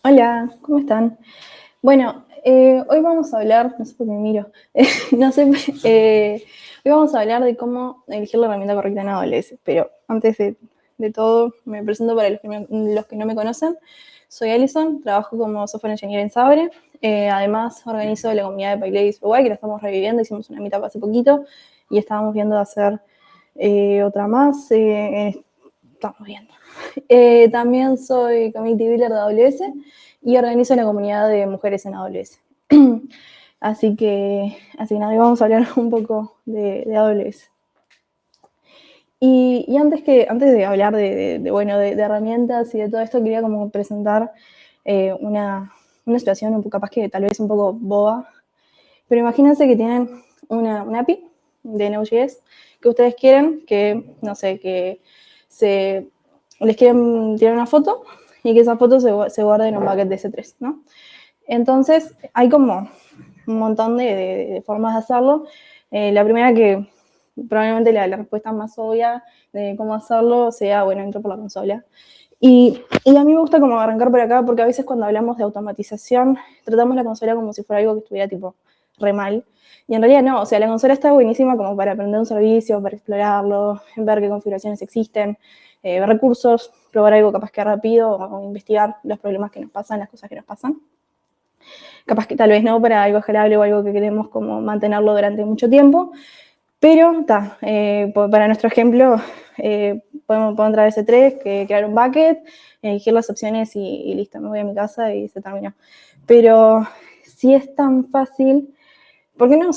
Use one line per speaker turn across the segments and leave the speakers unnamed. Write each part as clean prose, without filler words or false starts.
Hola, ¿cómo están? Bueno, hoy vamos a hablar, no sé por qué me miro, no sé, hoy vamos a hablar de cómo elegir la herramienta correcta en AWS, pero antes de todo, me presento para los que no me conocen. Soy Alison, trabajo como software engineer en Sabre, además organizo la comunidad de PyLadies Uruguay, que la estamos reviviendo, hicimos una meetup hace poquito y estábamos viendo de hacer otra más, estamos viendo. También soy community builder de AWS y organizo la comunidad de mujeres en AWS. Así que nada, hoy vamos a hablar un poco de AWS. Y antes de hablar de herramientas y de todo esto, quería como presentar una situación capaz que tal vez un poco boba, pero imagínense que tienen una API de Node.js que ustedes quieren que, no sé, que les quieren tirar una foto y que esa foto se guarde en un bucket de S3, ¿no? Entonces, hay como un montón de formas de hacerlo. La primera, que probablemente la respuesta más obvia de cómo hacerlo sea, bueno, entro por la consola. Y a mí me gusta como arrancar por acá, porque a veces cuando hablamos de automatización, tratamos la consola como si fuera algo que estuviera tipo re mal. Y en realidad no, o sea, la consola está buenísima como para aprender un servicio, para explorarlo, ver qué configuraciones existen, ver recursos, probar algo capaz que rápido, o investigar los problemas que nos pasan, las cosas que nos pasan. Capaz que tal vez no para algo escalable o algo que queremos como mantenerlo durante mucho tiempo, pero para nuestro ejemplo, podemos entrar a S3, crear un bucket, elegir las opciones y listo, me voy a mi casa y se terminó. Pero si es tan fácil, ¿por qué no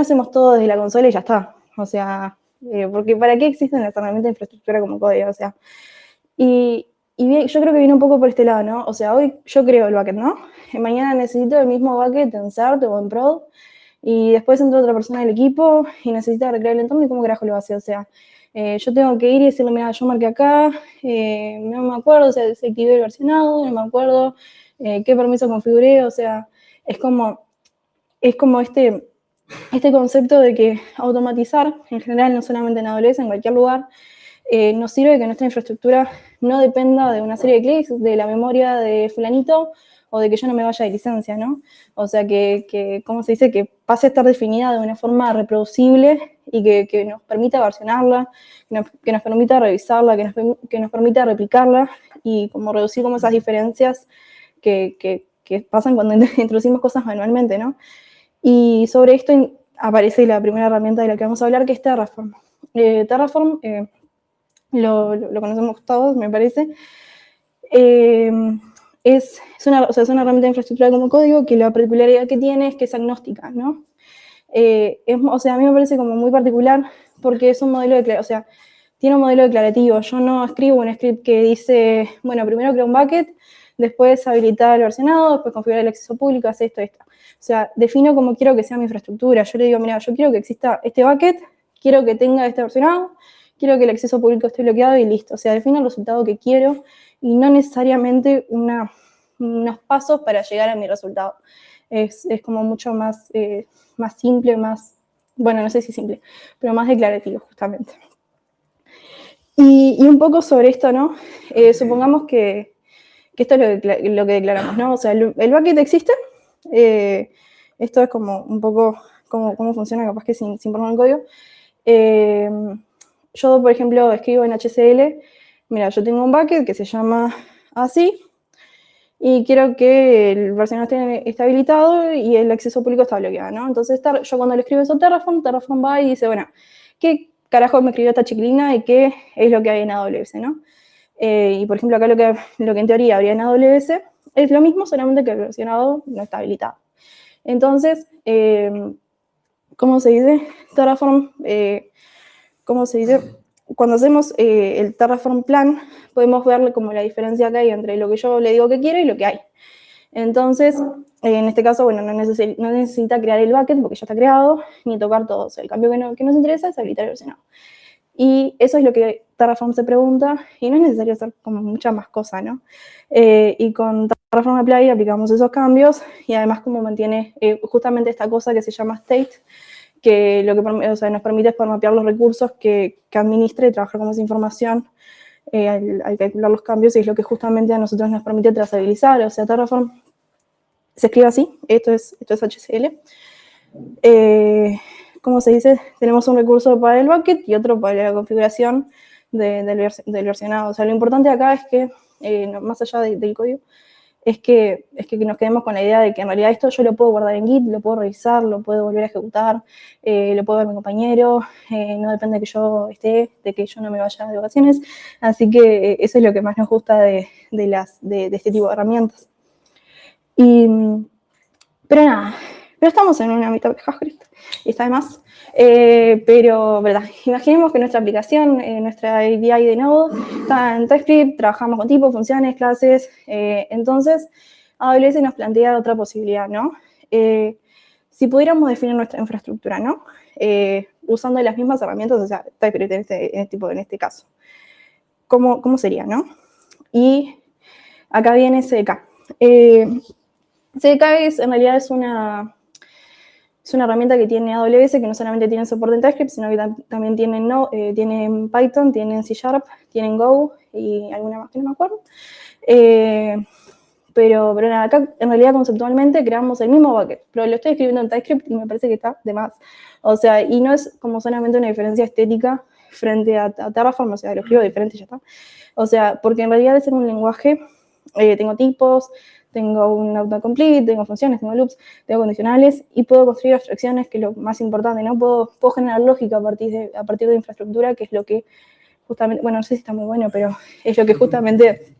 hacemos todo desde la consola y ya está? O sea, porque ¿para qué existen las herramientas de infraestructura como código? O sea, y bien, yo creo que viene un poco por este lado, ¿no? O sea, hoy yo creo el bucket, ¿no? Mañana necesito el mismo bucket en CERT o en Prod, y después entra otra persona del equipo y necesita recrear el entorno, ¿y cómo carajo lo hace? O sea, yo tengo que ir y decirle, mira, yo marqué acá, no me acuerdo, o sea, desactivé el versionado, no me acuerdo qué permiso configuré, o sea, es como este concepto de que automatizar, en general, no solamente en AWS, en cualquier lugar, nos sirve que nuestra infraestructura no dependa de una serie de clics, de la memoria de fulanito, o de que yo no me vaya de licencia, ¿no? O sea, ¿cómo se dice? Que pase a estar definida de una forma reproducible y que nos permita versionarla, que nos permita revisarla, que nos permita replicarla y como reducir como esas diferencias que pasan cuando introducimos cosas manualmente, ¿no? Y sobre esto aparece la primera herramienta de la que vamos a hablar, que es Terraform. Terraform lo conocemos todos, me parece. Es una herramienta de infraestructura como código que la particularidad que tiene es que es agnóstica, ¿no? O sea, a mí me parece como muy particular porque es un modelo tiene un modelo declarativo. Yo no escribo un script que dice, bueno, primero creo un bucket, después habilitar el versionado, después configurar el acceso público, hace esto. O sea, defino cómo quiero que sea mi infraestructura. Yo le digo, mira, yo quiero que exista este bucket, quiero que tenga este versionado, quiero que el acceso público esté bloqueado y listo. O sea, defino el resultado que quiero y no necesariamente unos pasos para llegar a mi resultado. Es como mucho más simple, bueno, no sé si simple, pero más declarativo, justamente. Y un poco sobre esto, ¿no? Supongamos que esto es lo que declaramos, ¿no? O sea, el bucket existe. Esto es como un poco cómo funciona, capaz que sin poner el código. Yo, por ejemplo, escribo en HCL, mira, yo tengo un bucket que se llama así, y quiero que el versionado esté habilitado y el acceso público está bloqueado, ¿no? Entonces, yo cuando le escribo eso a Terraform va y dice, bueno, ¿qué carajo me escribió esta chiquilina y qué es lo que hay en AWS, ¿no? Y, por ejemplo, acá lo que en teoría habría en AWS es lo mismo, solamente que el versionado no está habilitado. Entonces, ¿cómo se dice? Terraform, ¿cómo se dice? Cuando hacemos el Terraform plan, podemos ver como la diferencia que hay entre lo que yo le digo que quiero y lo que hay. Entonces, en este caso, bueno, no necesita crear el bucket porque ya está creado, ni tocar todo. O sea, el cambio que nos interesa es habilitar el versionado. Y eso es lo que Terraform se pregunta, y no es necesario hacer como mucha más cosa, ¿no? Y con Terraform Apply aplicamos esos cambios, y además como mantiene justamente esta cosa que se llama state, que nos permite mapear los recursos que administra y trabajar con esa información al calcular los cambios, y es lo que justamente a nosotros nos permite trazabilizar. O sea, Terraform se escribe así, esto es HCL. Como se dice, tenemos un recurso para el bucket y otro para la configuración del versionado. O sea, lo importante acá es que, más allá del código, es que nos quedemos con la idea de que en realidad esto yo lo puedo guardar en Git, lo puedo revisar, lo puedo volver a ejecutar, lo puedo ver a mi compañero, no depende de que yo esté, de que yo no me vaya de vacaciones. Así que eso es lo que más nos gusta de este tipo de herramientas. Pero nada, pero estamos en una mitad de JavaScript y está de más. Pero, ¿verdad? Imaginemos que nuestra aplicación, nuestra API de Node, está en TypeScript, trabajamos con tipos, funciones, clases. Entonces, AWS nos plantea otra posibilidad, ¿no? Si pudiéramos definir nuestra infraestructura, ¿no? Usando las mismas herramientas, o sea, TypeScript en este caso. ¿Cómo sería, no? Y acá viene CDK. CDK en realidad es una herramienta que tiene AWS, que no solamente tiene soporte en TypeScript, sino que también tienen Python, tienen C#, tienen Go y alguna más que no me acuerdo. Pero nada, acá en realidad conceptualmente creamos el mismo bucket, pero lo estoy escribiendo en TypeScript y me parece que está de más. O sea, y no es como solamente una diferencia estética frente a Terraform, o sea, lo escribo diferente y ya está. O sea, porque en realidad es un lenguaje, tengo tipos, tengo un autocomplete, tengo funciones, tengo loops, tengo condicionales y puedo construir abstracciones, que es lo más importante, ¿no? Puedo generar lógica a partir de infraestructura, que es lo que justamente, bueno, no sé si está muy bueno, pero es lo que justamente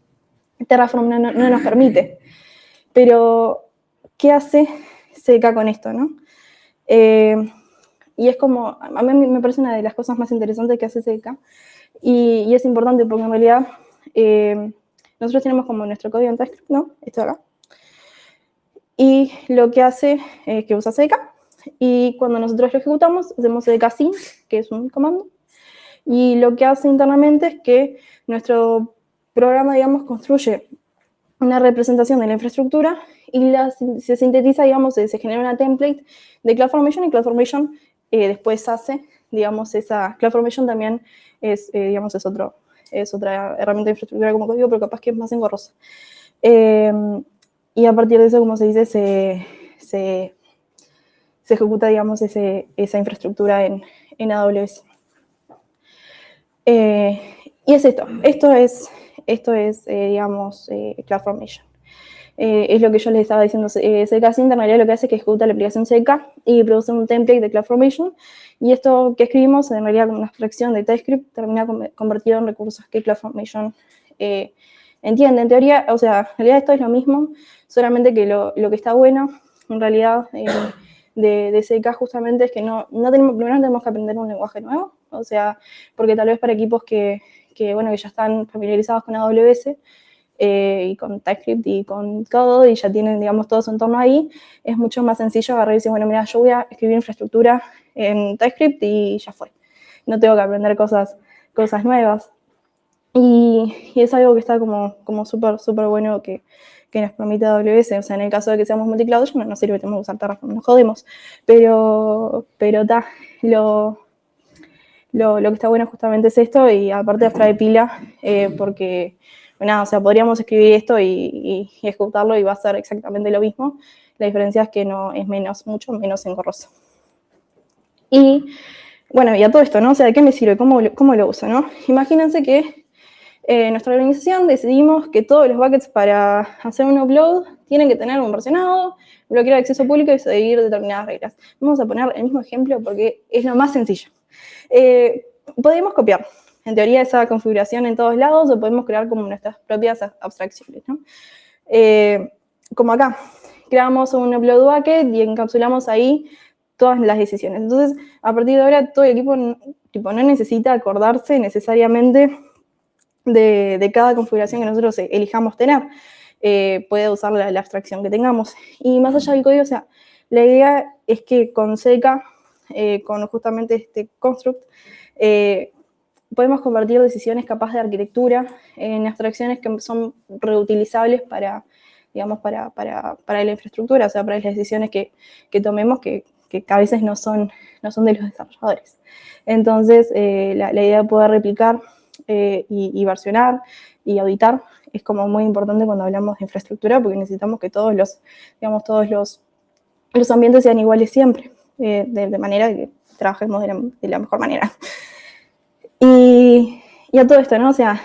Terraform no nos permite. Pero, ¿qué hace CDK con esto, no? Y es como, a mí me parece una de las cosas más interesantes que hace CDK, y es importante porque en realidad nosotros tenemos como nuestro código en TypeScript, ¿no? Esto de acá. Y lo que hace es que usa CDK, y cuando nosotros lo ejecutamos, hacemos CDK sync, que es un comando, y lo que hace internamente es que nuestro programa, digamos, construye una representación de la infraestructura y se sintetiza, digamos, se genera una template de CloudFormation, y CloudFormation después hace, digamos, esa CloudFormation también es, digamos, es otra herramienta de infraestructura como código, pero capaz que es más engorrosa. Y a partir de eso, como se dice, se ejecuta, digamos, esa infraestructura en AWS. Y es esto. Esto es digamos, CloudFormation. Es lo que yo les estaba diciendo. CDK Sync en realidad lo que hace es que ejecuta la aplicación CDK y produce un template de CloudFormation. Y esto que escribimos, en realidad con una abstracción de TypeScript, termina convertido en recursos que CloudFormation entiende. En teoría, o sea, en realidad esto es lo mismo, solamente que lo que está bueno, en realidad, de CDK justamente es que primero no tenemos que aprender un lenguaje nuevo, o sea, porque tal vez para equipos que ya están familiarizados con AWS, y con TypeScript y con todo, y ya tienen, digamos, todo su entorno ahí, es mucho más sencillo agarrar y decir, bueno, mira, yo voy a escribir infraestructura en TypeScript y ya fue. No tengo que aprender cosas nuevas. Y es algo que está como súper bueno que nos permite AWS. O sea, en el caso de que seamos multicloud, no nos sirve, tenemos que usar Terraform, nos jodemos. Pero lo que está bueno justamente es esto, y aparte abstrae pila, porque, bueno, o sea, podríamos escribir esto y ejecutarlo y va a ser exactamente lo mismo. La diferencia es que no es mucho menos engorroso. Y, bueno, y a todo esto, ¿no? O sea, ¿de qué me sirve? ¿Cómo lo uso, no? Imagínense que nuestra organización decidimos que todos los buckets para hacer un upload tienen que tener un versionado, bloquear el acceso público y seguir determinadas reglas. Vamos a poner el mismo ejemplo porque es lo más sencillo. Podemos copiar, en teoría, esa configuración en todos lados, o podemos crear como nuestras propias abstracciones, ¿no? Como acá, creamos un upload bucket y encapsulamos ahí todas las decisiones. Entonces, a partir de ahora, todo el equipo no necesita acordarse necesariamente de cada configuración que nosotros elijamos tener. Puede usar la abstracción que tengamos. Y más allá del código, o sea, la idea es que con CDK, con justamente este construct, podemos convertir decisiones capaz de arquitectura en abstracciones que son reutilizables para, digamos, para la infraestructura, o sea, para las decisiones que tomemos, que a veces no son de los desarrolladores. Entonces, la idea de poder replicar y versionar y auditar es como muy importante cuando hablamos de infraestructura, porque necesitamos que todos los ambientes sean iguales siempre, de manera que trabajemos de la mejor manera. Y a todo esto, ¿no? O sea,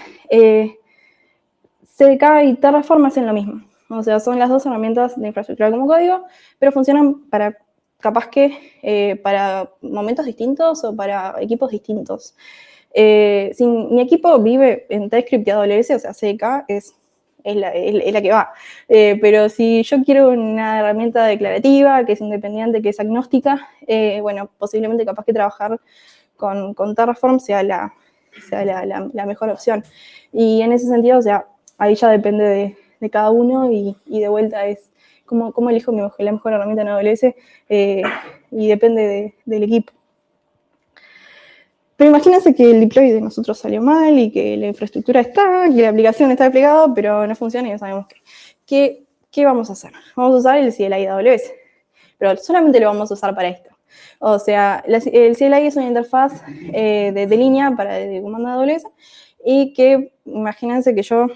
CDK y Terraform hacen lo mismo. O sea, son las dos herramientas de infraestructura como código, pero funcionan para, capaz que, para momentos distintos o para equipos distintos. Si mi equipo vive en TypeScript y AWS, o sea, CDK es la que va. Pero si yo quiero una herramienta declarativa, que es independiente, que es agnóstica, bueno, posiblemente capaz que trabajar con Terraform sea la mejor opción. Y en ese sentido, o sea, ahí ya depende de cada uno y de vuelta es cómo elijo la mejor herramienta en AWS y depende del equipo. Pero imagínense que el deploy de nosotros salió mal y que la infraestructura está, que la aplicación está desplegada, pero no funciona y no sabemos qué. ¿Qué vamos a hacer? Vamos a usar el CLI de AWS, pero solamente lo vamos a usar para esto. O sea, el CLI es una interfaz de línea de comando de AWS y que, imagínense que yo,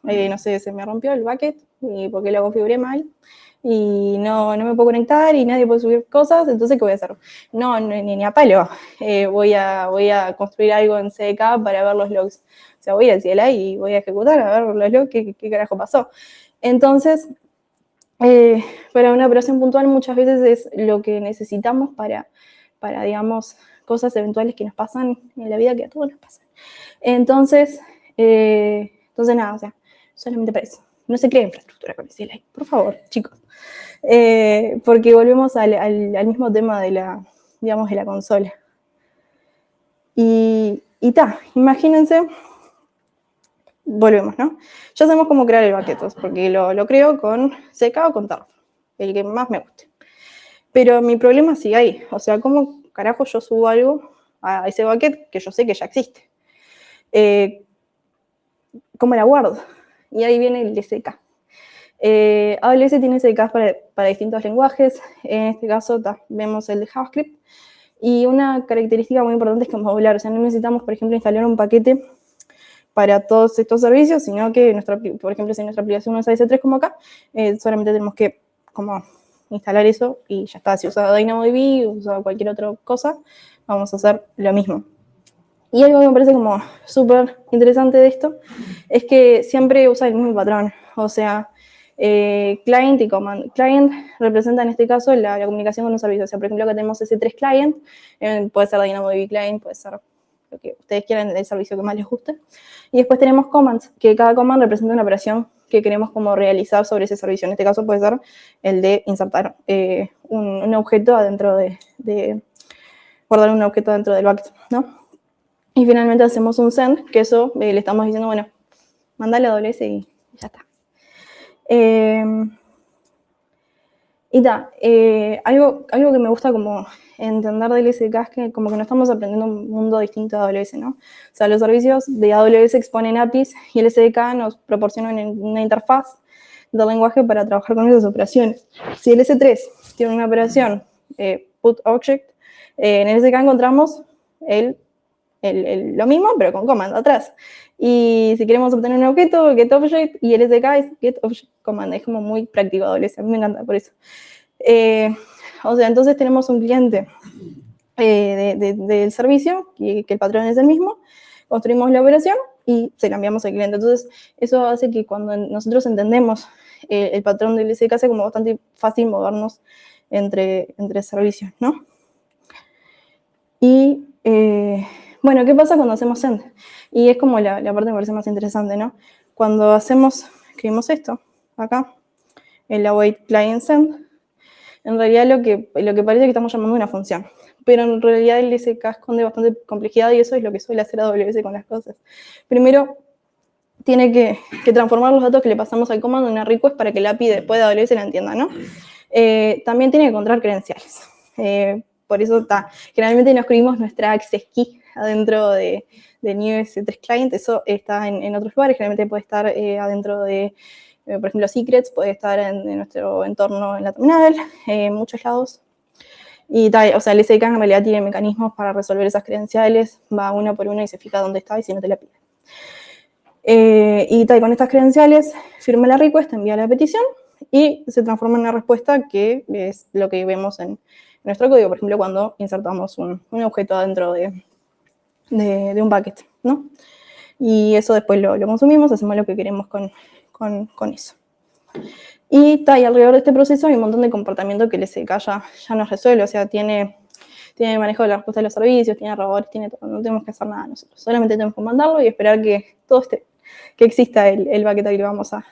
no sé, se me rompió el bucket porque lo configuré mal y no me puedo conectar y nadie puede subir cosas, entonces, ¿qué voy a hacer? No, ni a palo. Voy a construir algo en CDK para ver los logs. O sea, voy al CLI y voy a ejecutar a ver los logs, qué carajo pasó. Entonces, para una operación puntual muchas veces es lo que necesitamos para digamos, cosas eventuales que nos pasan en la vida, que a todos nos pasan. Entonces nada, o sea, solamente para eso. No se crea infraestructura con el CLI, por favor, chicos. Porque volvemos al mismo tema de la consola. Y imagínense, volvemos, ¿no? Ya sabemos cómo crear el bucket, porque lo creo con CK o con Terraform, el que más me guste. Pero mi problema sigue ahí. O sea, ¿cómo carajo yo subo algo a ese bucket que yo sé que ya existe? ¿Cómo la guardo? Y ahí viene el SDK. AWS tiene SDKs para distintos lenguajes. En este caso vemos el de JavaScript. Y una característica muy importante es que es modular. O sea, no necesitamos, por ejemplo, instalar un paquete para todos estos servicios, sino que, por ejemplo, si nuestra aplicación usa S3 como acá, solamente tenemos que instalar eso y ya está. Si usa DynamoDB o usa cualquier otra cosa, vamos a hacer lo mismo. Y algo que me parece como súper interesante de esto es que siempre usa el mismo patrón. O sea, client y command. Client representa en este caso la comunicación con un servicio. O sea, por ejemplo, acá tenemos S3 client, puede ser DynamoDB client, puede ser lo que ustedes quieran, el servicio que más les guste. Y después tenemos commands, que cada command representa una operación que queremos como realizar sobre ese servicio. En este caso puede ser el de insertar un objeto adentro guardar un objeto dentro del bucket, ¿no? Y finalmente hacemos un send, que eso le estamos diciendo, bueno, mandale a AWS y ya está. Algo que me gusta como entender del SDK es que como que no estamos aprendiendo un mundo distinto de AWS, ¿no? O sea, los servicios de AWS exponen APIs y el SDK nos proporciona una interfaz del lenguaje para trabajar con esas operaciones. Si el S3 tiene una operación put object, en el SDK encontramos lo mismo, pero con command atrás. Y si queremos obtener un objeto, getObject, y el SDK es getObjectCommand. Es como muy práctico AWS, a mí me encanta por eso. O sea, entonces tenemos un cliente del servicio, que el patrón es el mismo, construimos la operación y se la enviamos al cliente. Entonces, eso hace que cuando nosotros entendemos el patrón del SDK, sea como bastante fácil movernos entre servicios, ¿no? Y bueno, ¿qué pasa cuando hacemos send? Y es como la parte que me parece más interesante, ¿no? Cuando escribimos esto, acá, el await client send, en realidad lo que parece que estamos llamando una función. Pero en realidad el SDK esconde bastante complejidad y eso es lo que suele hacer AWS con las cosas. Primero, tiene que transformar los datos que le pasamos al comando en una request para que el API después de AWS la entienda, ¿no? También tiene que encontrar credenciales. Por eso generalmente no escribimos nuestra access key adentro de New S3 Client, eso está en otros lugares, generalmente puede estar adentro de, por ejemplo, secrets, puede estar en nuestro entorno en la terminal, en muchos lados. Y o sea, el SDK en realidad tiene mecanismos para resolver esas credenciales, va una por una y se fija dónde está y si no te la pide. Y con estas credenciales firma la request, envía la petición y se transforma en una respuesta que es lo que vemos en nuestro código, por ejemplo, cuando insertamos un objeto dentro de un bucket, ¿no? Y eso después lo consumimos, hacemos lo que queremos con eso. Y alrededor de este proceso hay un montón de comportamiento que el SDK ya nos resuelve, o sea, tiene manejo de la respuesta de los servicios, tiene errores, tiene todo, no tenemos que hacer nada nosotros, solamente tenemos que mandarlo y esperar que todo que exista el bucket que vamos a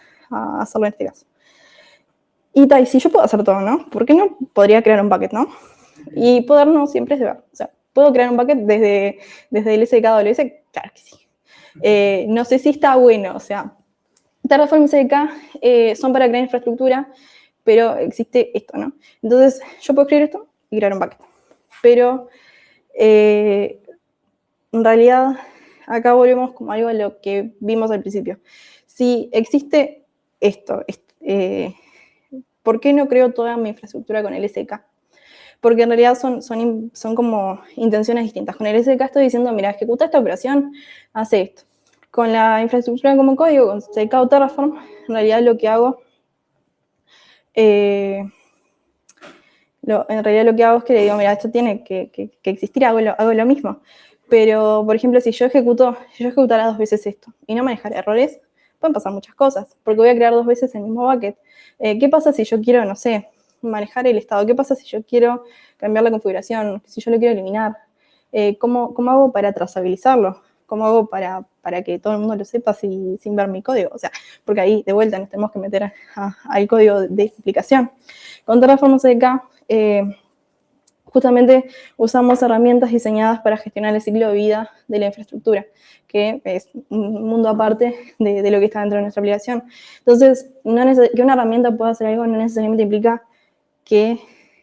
hacerlo en este caso. Y si yo puedo hacer todo, ¿no? ¿Por qué no podría crear un bucket, no? Y poder no siempre es deber, o sea, ¿puedo crear un bucket desde el SDK AWS? Claro que sí. No sé si está bueno, o sea, Terraform y SDK son para crear infraestructura, pero existe esto, ¿no? Entonces, yo puedo escribir esto y crear un bucket. Pero, en realidad, acá volvemos como algo a lo que vimos al principio. Si existe esto, ¿por qué no creo toda mi infraestructura con el SDK? Porque en realidad son como intenciones distintas. Con el SDK estoy diciendo, mira, ejecuta esta operación, hace esto. Con la infraestructura como código, con SDK o Terraform, en realidad lo que hago, es que le digo, mira, esto tiene que existir, hago lo mismo. Pero, por ejemplo, si yo ejecutara 2 veces esto y no manejar errores, pueden pasar muchas cosas, porque voy a crear 2 veces el mismo bucket. ¿Qué pasa si yo quiero, no sé, manejar el estado? ¿Qué pasa si yo quiero cambiar la configuración? Si yo lo quiero eliminar. ¿Cómo hago para trazabilizarlo? ¿Cómo hago para que todo el mundo lo sepa sin ver mi código? O sea, porque ahí, de vuelta, nos tenemos que meter al código de explicación. Con Terraform CDK, justamente usamos herramientas diseñadas para gestionar el ciclo de vida de la infraestructura, que es un mundo aparte de lo que está dentro de nuestra aplicación. Entonces, que una herramienta pueda hacer algo no necesariamente implica que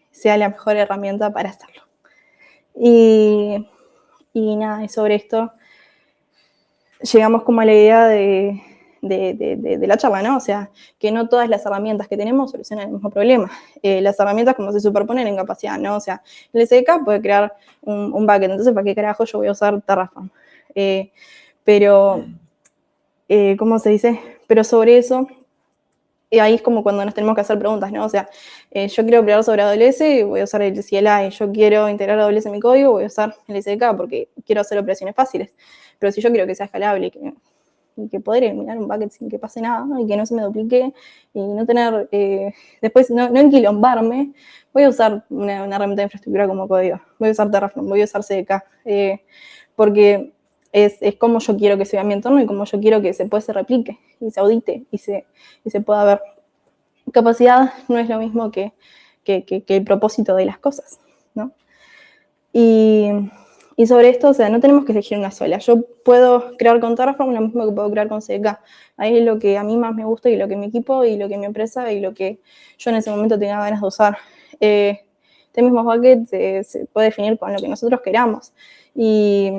sea la mejor herramienta para hacerlo. Y nada, y sobre esto llegamos como a la idea de la charla, ¿no? O sea, que no todas las herramientas que tenemos solucionan el mismo problema. Las herramientas como se superponen en capacidad, ¿no? O sea, el SDK puede crear un bucket, entonces ¿para qué carajo yo voy a usar Terraform? Pero, ¿cómo se dice? Pero sobre eso, ahí es como cuando nos tenemos que hacer preguntas, ¿no? O sea, yo quiero operar sobre AWS y voy a usar el CLI. Yo quiero integrar AWS en mi código, voy a usar el SDK porque quiero hacer operaciones fáciles. Pero si yo quiero que sea escalable y que poder eliminar un bucket sin que pase nada, ¿no? Y que no se me duplique y no tener, después no enquilombarme, voy a usar una herramienta de infraestructura como código. Voy a usar Terraform, voy a usar CDK, porque es como yo quiero que sea mi entorno y como yo quiero que se replique y se audite y se pueda ver. Capacidad no es lo mismo que el propósito de las cosas, ¿no? Y sobre esto, o sea, no tenemos que elegir una sola. Yo puedo crear con Terraform lo mismo que puedo crear con CDK. Ahí es lo que a mí más me gusta y lo que mi equipo y lo que mi empresa y lo que yo en ese momento tenga ganas de usar. Este mismo bucket se puede definir con lo que nosotros queramos. Y,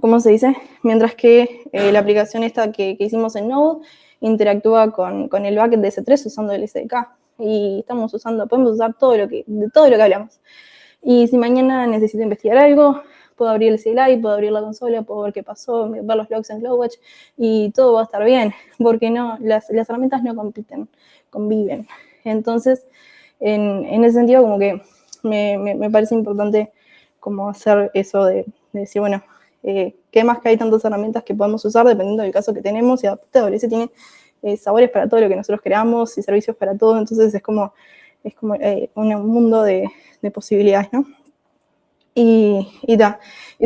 ¿cómo se dice? Mientras que la aplicación esta que hicimos en Node interactúa con el bucket de S3 usando el SDK. Y podemos usar de todo lo que hablamos. Y si mañana necesito investigar algo, puedo abrir el CLI, puedo abrir la consola, puedo ver qué pasó, ver los logs en CloudWatch y todo va a estar bien, porque no, las herramientas no compiten, conviven. Entonces, en ese sentido, como que me parece importante como hacer eso de decir, bueno, ¿qué más que hay tantas herramientas que podemos usar dependiendo del caso que tenemos? Y AWS tiene sabores para todo lo que nosotros queramos y servicios para todo, entonces es como un mundo de posibilidades, ¿no? Y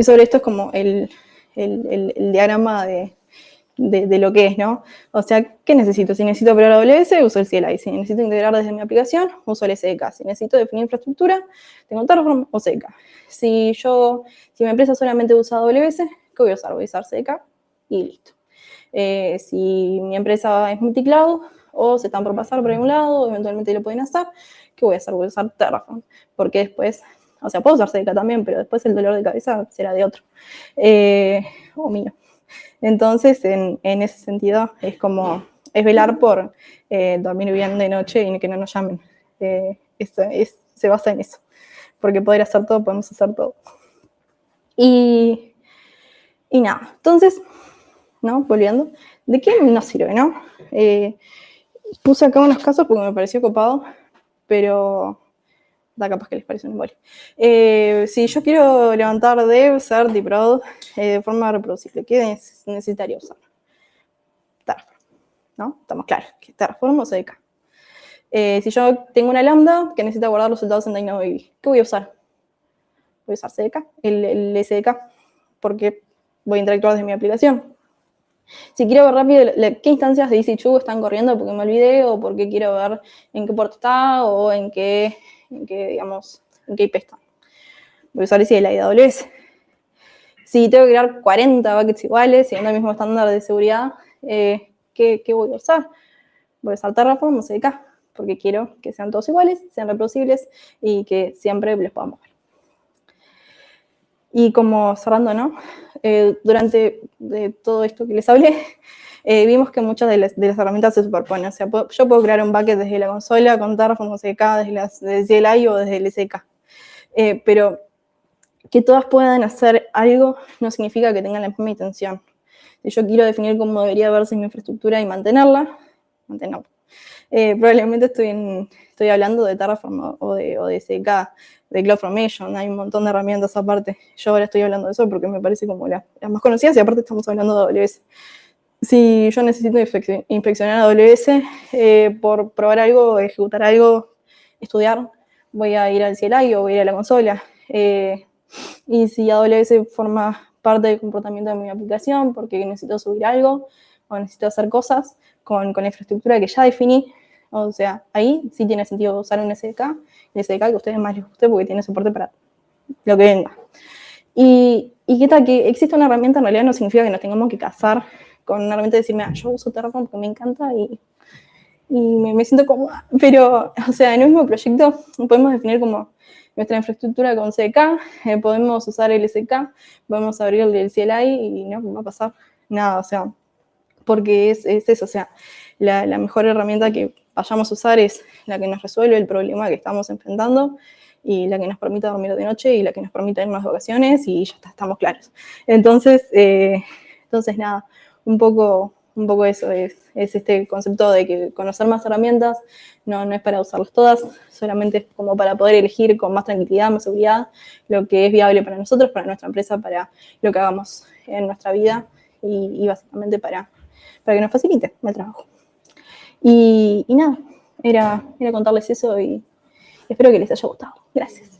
sobre esto es como el diagrama de lo que es, ¿no? O sea, ¿qué necesito? Si necesito operar AWS, uso el CLI. Si necesito integrar desde mi aplicación, uso el SDK. Si necesito definir infraestructura, tengo Terraform o CDK. Si mi empresa solamente usa AWS, ¿qué voy a usar? Voy a usar CDK y listo. Si mi empresa es multicloud o se están por pasar por algún lado, eventualmente lo pueden hacer, ¿qué voy a hacer? Voy a usar Terraform, porque después, o sea, puedo usar CDK también, pero después el dolor de cabeza será de otro, o mío. Entonces, en ese sentido, es velar por dormir bien de noche y que no nos llamen. Se basa en eso, porque poder hacer todo, podemos hacer todo. Y nada, entonces, ¿no? Volviendo, ¿de qué nos sirve, no? Puse acá unos casos porque me pareció copado, pero da capaz que les parece un embole. Si yo quiero levantar dev, cert y prod de forma reproducible, ¿qué necesitaría usar? Terraform, ¿no? Estamos claros, que Terraform o CDK. Si yo tengo una lambda que necesita guardar los resultados en DynamoDB, ¿qué voy a usar? Voy a usar CDK, el SDK, porque voy a interactuar desde mi aplicación. Si quiero ver rápido qué instancias de EC2 están corriendo porque me olvidé, o porque quiero ver en qué puerto está, o en qué digamos, en qué IP está. Voy a usar ese de la AWS. Si tengo que crear 40 buckets iguales, siguiendo el mismo estándar de seguridad, ¿qué voy a usar? Voy a usar Terraform o CDK, porque quiero que sean todos iguales, sean reproducibles y que siempre les podamos ver. Y como cerrando, ¿no? Durante todo esto que les hablé, vimos que muchas de las herramientas se superponen. O sea, yo puedo crear un bucket desde la consola con Terraform o CDK, desde el CLI o desde el SDK. Pero que todas puedan hacer algo no significa que tengan la misma intención. Si yo quiero definir cómo debería verse mi infraestructura y mantenerla. Probablemente estoy hablando de Terraform o de SDK, de CloudFormation, hay un montón de herramientas aparte. Yo ahora estoy hablando de eso porque me parece como las más conocidas y aparte estamos hablando de AWS. Si yo necesito inspeccionar AWS por probar algo, ejecutar algo, estudiar, voy a ir al CLI o voy a ir a la consola. Y si AWS forma parte del comportamiento de mi aplicación porque necesito subir algo o necesito hacer cosas con la infraestructura que ya definí, o sea, ahí sí tiene sentido usar un SDK, el SDK que a ustedes más les guste porque tiene soporte para lo que venga. Y qué tal que existe una herramienta en realidad no significa que nos tengamos que casar con una herramienta y decirme, yo uso Terraform porque me encanta y me siento cómoda. Pero, o sea, en el mismo proyecto podemos definir como nuestra infraestructura con CDK, podemos usar el SDK, podemos abrirle el CLI y no va a pasar nada, o sea, porque es eso, o sea, la mejor herramienta que vayamos a usar es la que nos resuelve el problema que estamos enfrentando y la que nos permite dormir de noche y la que nos permite irnos de vacaciones y ya está, estamos claros. Entonces nada, un poco eso es este concepto de que conocer más herramientas no es para usarlas todas, solamente es como para poder elegir con más tranquilidad, más seguridad, lo que es viable para nosotros, para nuestra empresa, para lo que hagamos en nuestra vida y básicamente para que nos facilite el trabajo. Y nada, era contarles eso y espero que les haya gustado. Gracias.